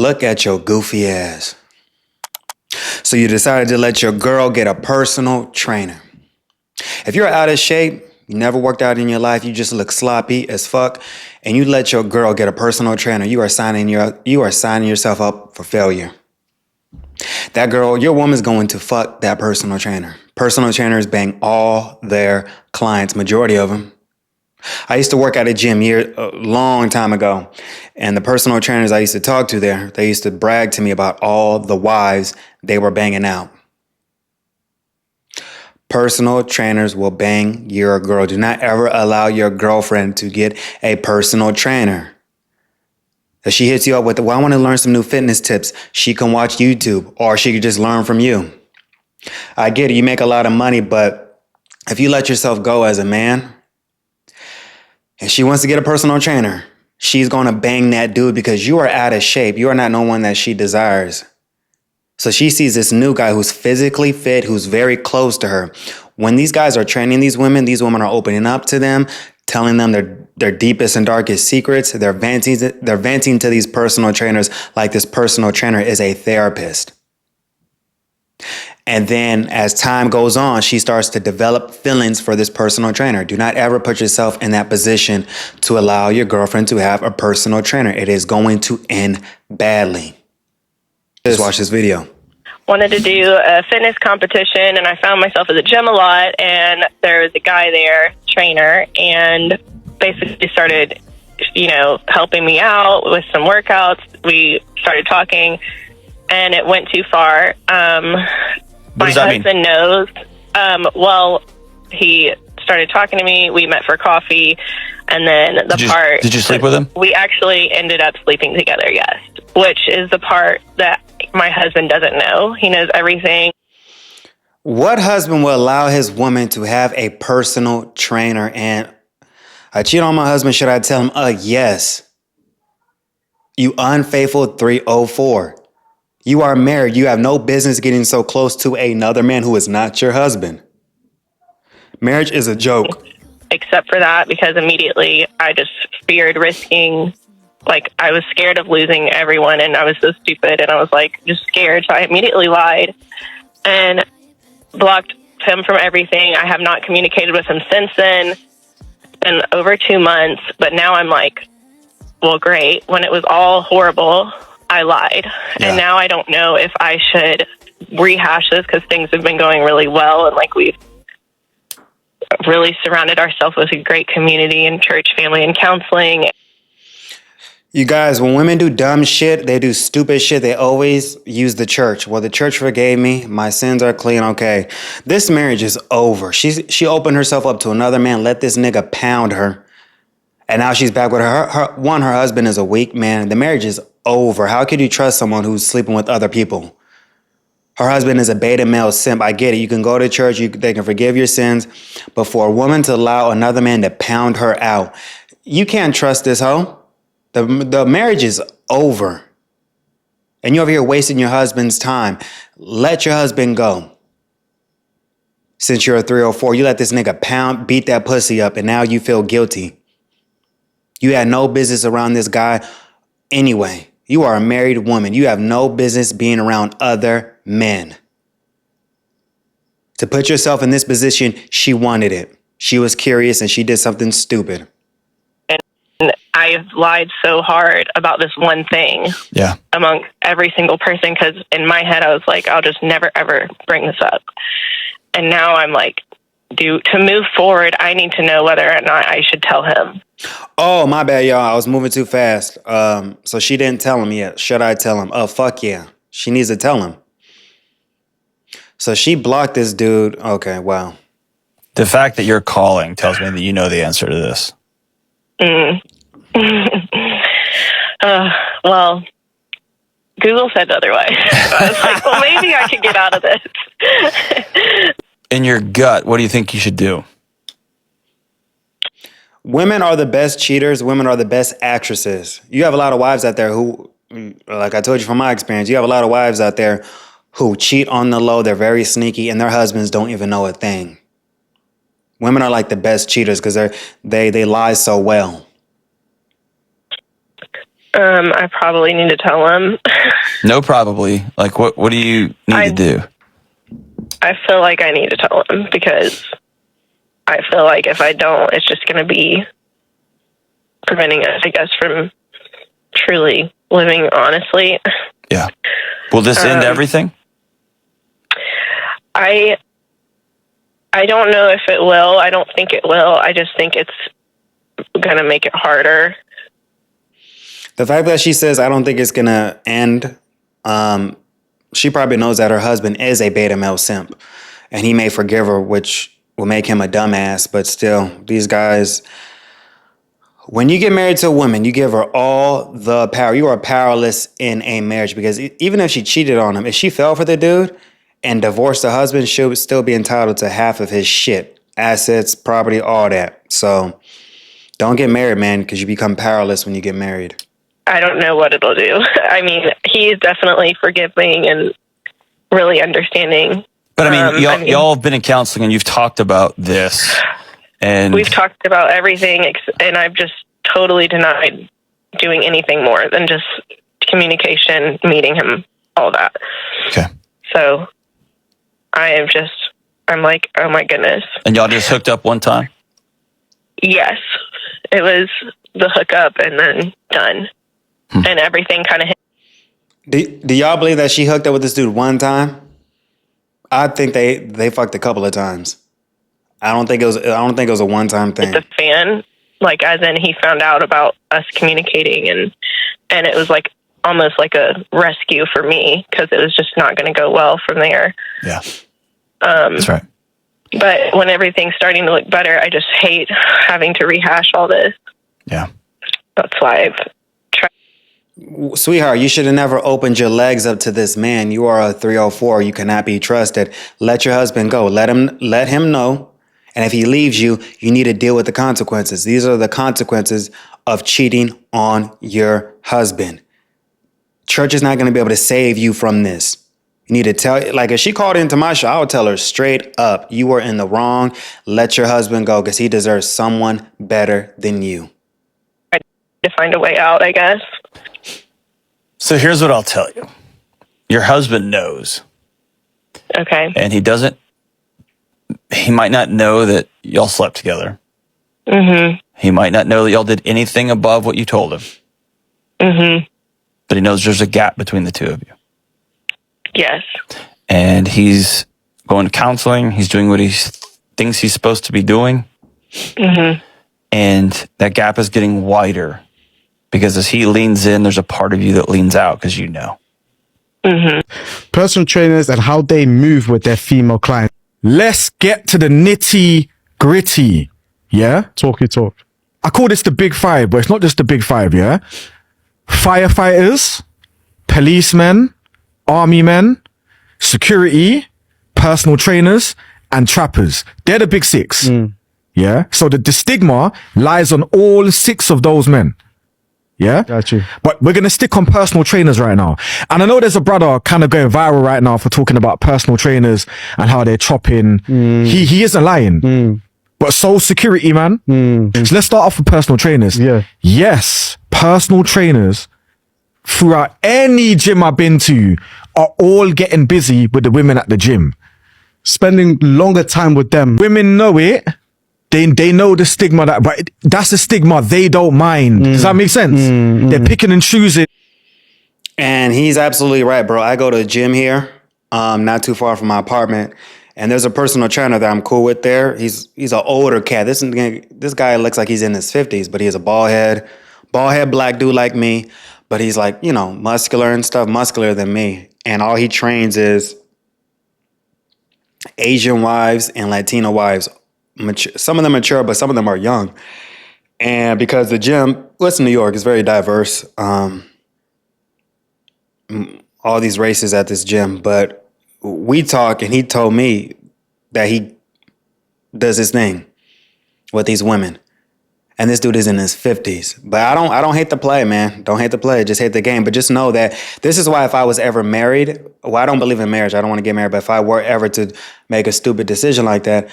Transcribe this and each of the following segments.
Look at your goofy ass. So you decided to let your girl get a personal trainer. If you're out of shape, you never worked out in your life, you just look sloppy as fuck, and you let your girl get a personal trainer, you are signing yourself up for failure. That girl, your woman's going to fuck that personal trainer. Personal trainers bang all their clients, majority of them. I used to work at a gym a long time ago, and the personal trainers I used to talk to there, they used to brag to me about all the wives they were banging out. Personal trainers will bang your girl. Do not ever allow your girlfriend to get a personal trainer. If she hits you up with, well, I want to learn some new fitness tips, she can watch YouTube or she could just learn from you. I get it, you make a lot of money, but if you let yourself go as a man and she wants to get a personal trainer, she's going to bang that dude because you are out of shape. You are not no one that she desires. So she sees this new guy who's physically fit, who's very close to her. When these guys are training these women are opening up to them, telling them their deepest and darkest secrets. They're venting to these personal trainers like this personal trainer is a therapist. And then as time goes on, she starts to develop feelings for this personal trainer. Do not ever put yourself in that position to allow your girlfriend to have a personal trainer. It is going to end badly. Just watch this video. Wanted to do a fitness competition, and I found myself at the gym a lot, and there was a guy there, trainer, and basically started, helping me out with some workouts. We started talking, and it went too far. My husband knows. He started talking to me. We met for coffee, and then Did you sleep with him? We actually ended up sleeping together, yes, which is the part that my husband doesn't know. He knows everything. What husband will allow his woman to have a personal trainer? And I cheat on my husband, should I tell him, yes? You unfaithful 304. You are married. You have no business getting so close to another man who is not your husband. Marriage is a joke. Except for that, because immediately I just feared risking, I was scared of losing everyone, and I was so stupid, and I was just scared. So I immediately lied and blocked him from everything. I have not communicated with him since then. It's been over 2 months, but now I'm well, great. When it was all horrible, I lied. Yeah. And now I don't know if I should rehash this because things have been going really well, and we've really surrounded ourselves with a great community and church, family, and counseling. You guys, when women do dumb shit, they do stupid shit, they always use the church. Well, the church forgave me. My sins are clean. Okay. This marriage is over. She opened herself up to another man, let this nigga pound her. And now she's back with her. Her husband is a weak man. The marriage is over. How could you trust someone who's sleeping with other people? Her husband is a beta male simp. I get it. You can go to church. They can forgive your sins. But for a woman to allow another man to pound her out, you can't trust this hoe. The marriage is over. And you're over here wasting your husband's time. Let your husband go. Since you're a 304, you let this nigga beat that pussy up, and now you feel guilty. You had no business around this guy anyway. You are a married woman. You have no business being around other men. To put yourself in this position, she wanted it. She was curious and she did something stupid. And I've lied so hard about this one thing among every single person because in my head I was I'll just never ever bring this up. And now I'm to move forward, I need to know whether or not I should tell him. Oh, my bad, y'all. I was moving too fast. So she didn't tell him yet. Should I tell him? Oh, fuck yeah. She needs to tell him. So she blocked this dude. Okay, wow. The fact that you're calling tells me that you know the answer to this. Well, Google said otherwise. I was well, maybe I could get out of this. In your gut, what do you think you should do? Women are the best cheaters. Women are the best actresses. You have a lot of wives out there who, like I told you from my experience, you have a lot of wives out there who cheat on the low. They're very sneaky and their husbands don't even know a thing. Women are the best cheaters because they lie so well. I probably need to tell him. No, probably. Like, what do you need to do? I feel like I need to tell him because I feel like if I don't, it's just going to be preventing us, I guess, from truly living honestly. Yeah. Will this end everything? I don't know if it will. I don't think it will. I just think it's going to make it harder. The fact that she says, I don't think it's going to end, she probably knows that her husband is a beta male simp. And he may forgive her, which will make him a dumbass. But still, these guys, when you get married to a woman, you give her all the power. You are powerless in a marriage because even if she cheated on him, if she fell for the dude and divorced the husband, she would still be entitled to half of his shit, assets, property, all that. So don't get married, man, because you become powerless when you get married. I don't know what it'll do. I mean, he's definitely forgiving and really understanding. But I mean, y'all have been in counseling and you've talked about this. And we've talked about everything, and I've just totally denied doing anything more than just communication, meeting him, all that. Okay. So I'm like, oh my goodness. And y'all just hooked up one time? Yes. It was the hookup and then done. And everything kind of hit. Do y'all believe that she hooked up with this dude one time? I think they fucked a couple of times. I don't think it was a one-time thing. The fan, like as in he found out about us communicating and it was like almost like a rescue for me because it was just not going to go well from there. Yeah. That's right. But when everything's starting to look better, I just hate having to rehash all this. Yeah. That's why I've tried. Sweetheart, you should have never opened your legs up to this man. You are a 304. You cannot be trusted. Let your husband go. Let him know. And if he leaves you, you need to deal with the consequences. These are the consequences of cheating on your husband. Church is not going to be able to save you from this. You need to tell, like if she called into my show, I would tell her straight up, you were in the wrong. Let your husband go because he deserves someone better than you. I need to find a way out, I guess. So here's what I'll tell you. Your husband knows. Okay. And he might not know that y'all slept together. Mm-hmm. He might not know that y'all did anything above what you told him. Mm-hmm. But he knows there's a gap between the two of you. Yes. And he's going to counseling. He's doing what he thinks he's supposed to be doing. Mm-hmm. And that gap is getting wider because as he leans in, there's a part of you that leans out because you know. Mm-hmm. Personal trainers and how they move with their female clients. Let's get to the nitty gritty. Yeah? Talky talk. I call this the big five, but it's not just the big five, yeah? Firefighters, policemen, army men, security, personal trainers, and trappers. They're the big six. Yeah? So the stigma lies on all six of those men. Yeah? Got you. But we're going to stick on personal trainers right now. And I know there's a brother kind of going viral right now for talking about personal trainers and how they're chopping. He isn't lying. But so security, man. So let's start off with personal trainers. Yeah. Yes, personal trainers throughout any gym I've been to are all getting busy with the women at the gym. Spending longer time with them. Women know it. They know the stigma but that's the stigma they don't mind. Does that make sense? They're picking and choosing. And he's absolutely right, bro. I go to a gym here, not too far from my apartment, and there's a personal trainer that I'm cool with there. He's an older cat. This guy looks like he's in his 50s, but he has a bald head black dude like me, but he's like, muscular and stuff, muscular than me. And all he trains is Asian wives and Latino wives. Some of them mature, but some of them are young. And because the gym, New York is very diverse. All these races at this gym, but we talk and he told me that he does his thing with these women. And this dude is in his 50s. But I don't hate the play, man. Don't hate the play. Just hate the game. But just know that this is why if I was ever married, I don't believe in marriage. I don't want to get married. But if I were ever to make a stupid decision like that,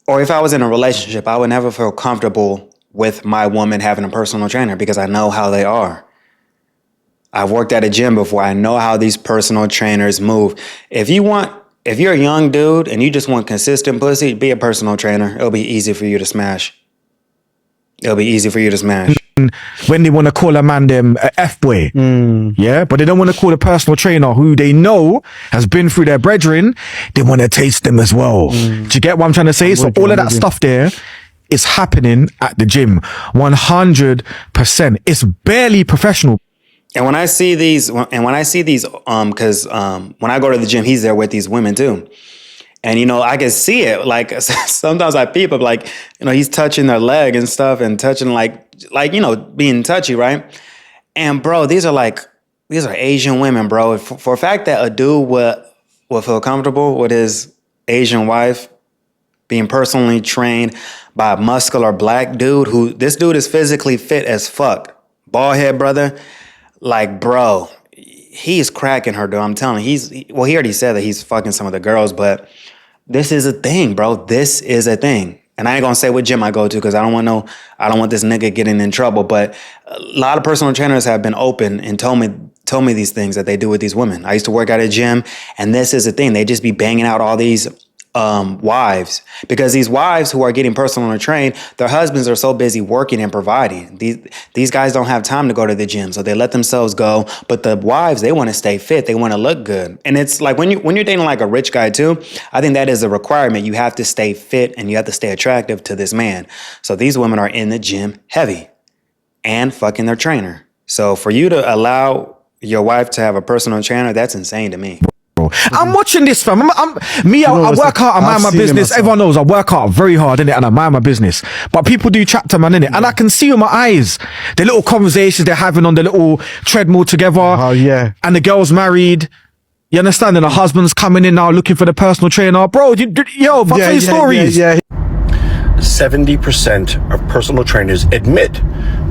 or if I was in a relationship, I would never feel comfortable with my woman having a personal trainer because I know how they are. I've worked at a gym before. I know how these personal trainers move. If you're a young dude and you just want consistent pussy, be a personal trainer. It'll be easy for you to smash. When they want to call a man them a F-boy. Yeah, but they don't want to call a personal trainer who they know has been through their brethren. They want to taste them as well. Do you get what I'm trying to say? So all of that stuff there is happening at the gym. 100%. It's barely professional. And when I see these, because when I go to the gym, he's there with these women too. And, I can see it. Like, sometimes I peep up, like, he's touching their leg and stuff and touching being touchy, right? And bro, these are Asian women, bro. For a fact that a dude will feel comfortable with his Asian wife being personally trained by a muscular black dude this dude is physically fit as fuck. Bald head brother. Like, bro, he's cracking her, dude. I'm telling you, he already said that he's fucking some of the girls, but this is a thing, bro. This is a thing. And I ain't gonna say what gym I go to because I don't want this nigga getting in trouble. But a lot of personal trainers have been open and told me these things that they do with these women. I used to work at a gym, and this is a thing. They just be banging out all these wives, because these wives who are getting personally trained, their husbands are so busy working and providing. These guys don't have time to go to the gym, so they let themselves go. But the wives, they want to stay fit, they want to look good. And it's like when you're dating like a rich guy too, I think that is a requirement. You have to stay fit and you have to stay attractive to this man. So these women are in the gym heavy and fucking their trainer. So for you to allow your wife to have a personal trainer, that's insane to me. I'm watching this, fam. I work hard, I mind my business. Everyone knows I work hard very hard, innit, and I mind my business. But people do chat to man, innit, and I can see with my eyes the little conversations they're having on the little treadmill together. Oh yeah. And the girl's married. You understand? And the husband's coming in now looking for the personal trainer. Bro, I'll tell you stories. 70% of personal trainers admit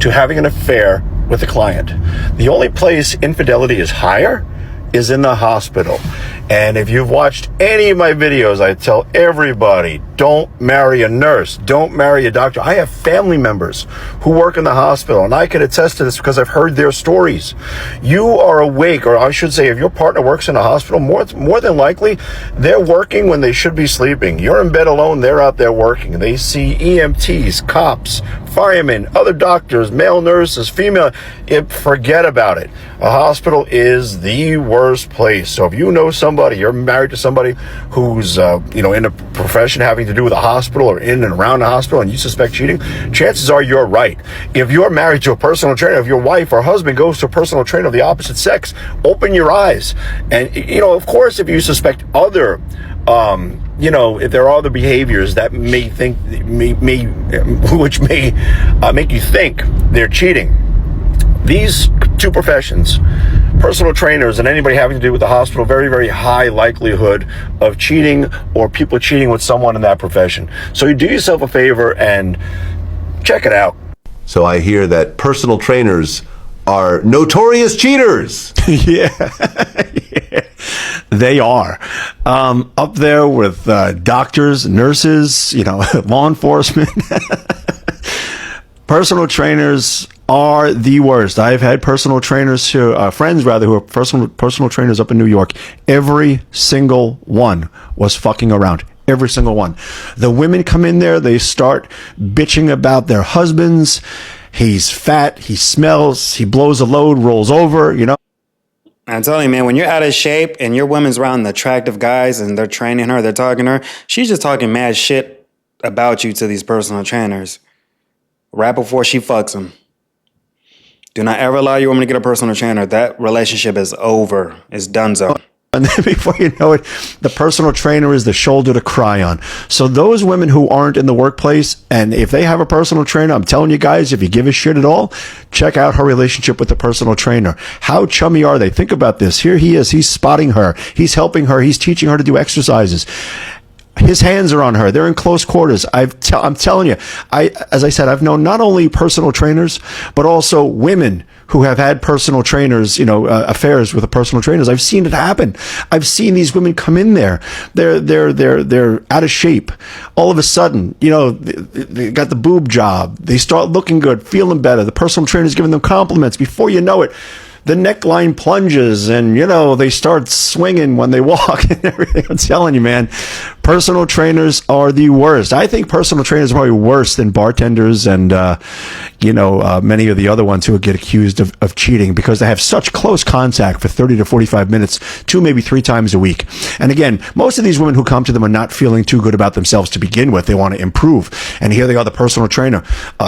to having an affair with a client. The only place infidelity is higher is in the hospital. And if you've watched any of my videos, I tell everybody, don't marry a nurse, don't marry a doctor. I have family members who work in the hospital, and I can attest to this because I've heard their stories. You are awake, or I should say, if your partner works in a hospital, more than likely, they're working when they should be sleeping. You're in bed alone, they're out there working. They see EMTs, cops, firemen, other doctors, male nurses, female. Forget about it. A hospital is the worst place. So if you know somebody, you're married to somebody who's in a profession having to do with a hospital or in and around the hospital, and you suspect cheating, chances are you're right. If you're married to a personal trainer, if your wife or husband goes to a personal trainer of the opposite sex, open your eyes. And of course, if you suspect other if there are other behaviors that which may make you think they're cheating. These two professions, personal trainers and anybody having to do with the hospital, very, very high likelihood of cheating or people cheating with someone in that profession. So you do yourself a favor and check it out. So I hear that personal trainers are notorious cheaters. Yeah, they are. Up there with doctors, nurses, law enforcement. Personal trainers are the worst. I've had personal trainers friends who are personal trainers up in New York. Every single one was fucking around. Every single one. The women come in there, they start bitching about their husbands. He's fat, he smells, he blows a load, rolls over, I'm telling you, man, when you're out of shape and your woman's around the attractive guys and they're training her, they're talking to her, she's just talking mad shit about you to these personal trainers right before she fucks them. Do not ever allow your woman to get a personal trainer. That relationship is over. It's donezo. And then before you know it, the personal trainer is the shoulder to cry on. So those women who aren't in the workplace, and if they have a personal trainer, I'm telling you guys, if you give a shit at all, check out her relationship with the personal trainer. How chummy are they? Think about this. Here he is. He's spotting her. He's helping her. He's teaching her to do exercises. His hands are on her. They're in close quarters. I'm telling you, as I said, I've known not only personal trainers, but also women who have had personal trainers, affairs with the personal trainers. I've seen it happen. I've seen these women come in there. They're out of shape. All of a sudden, they got the boob job. They start looking good, feeling better. The personal trainer's giving them compliments. Before you know it, the neckline plunges and, they start swinging when they walk and everything. I'm telling you, man, personal trainers are the worst. I think personal trainers are probably worse than bartenders and, many of the other ones who get accused of cheating because they have such close contact for 30 to 45 minutes, 2, maybe 3 times a week. And again, most of these women who come to them are not feeling too good about themselves to begin with. They want to improve. And here they are, the personal trainer,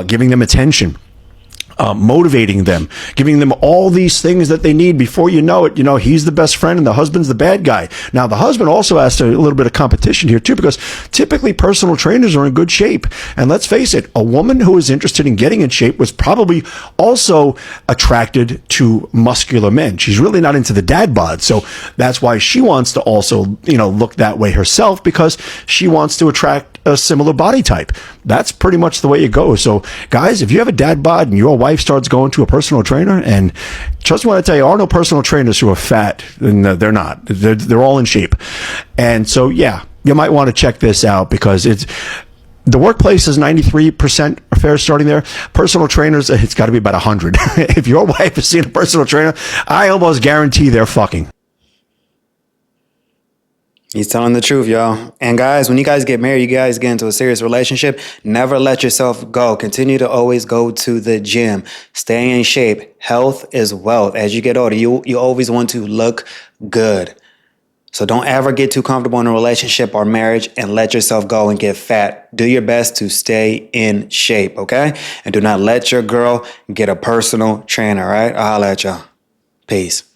giving them attention. Motivating them, giving them all these things that they need. Before you know it, he's the best friend and the husband's the bad guy. Now, the husband also has a little bit of competition here too, because typically personal trainers are in good shape. And let's face it, a woman who is interested in getting in shape was probably also attracted to muscular men. She's really not into the dad bod. So that's why she wants to also, look that way herself, because she wants to attract a similar body type. That's pretty much the way it goes. So guys, if you have a dad bod and your wife starts going to a personal trainer, and just want to tell you, there are no personal trainers who are fat, and they're not. They're all in shape. And so, yeah, you might want to check this out, because the workplace is 93% affair starting there. Personal trainers, it's got to be about 100. If your wife is seeing a personal trainer, I almost guarantee they're fucking. He's telling the truth, y'all. And guys, when you guys get married, you guys get into a serious relationship, never let yourself go. Continue to always go to the gym. Stay in shape. Health is wealth. As you get older, you always want to look good. So don't ever get too comfortable in a relationship or marriage and let yourself go and get fat. Do your best to stay in shape, okay? And do not let your girl get a personal trainer, all right? I'll holla at y'all. Peace.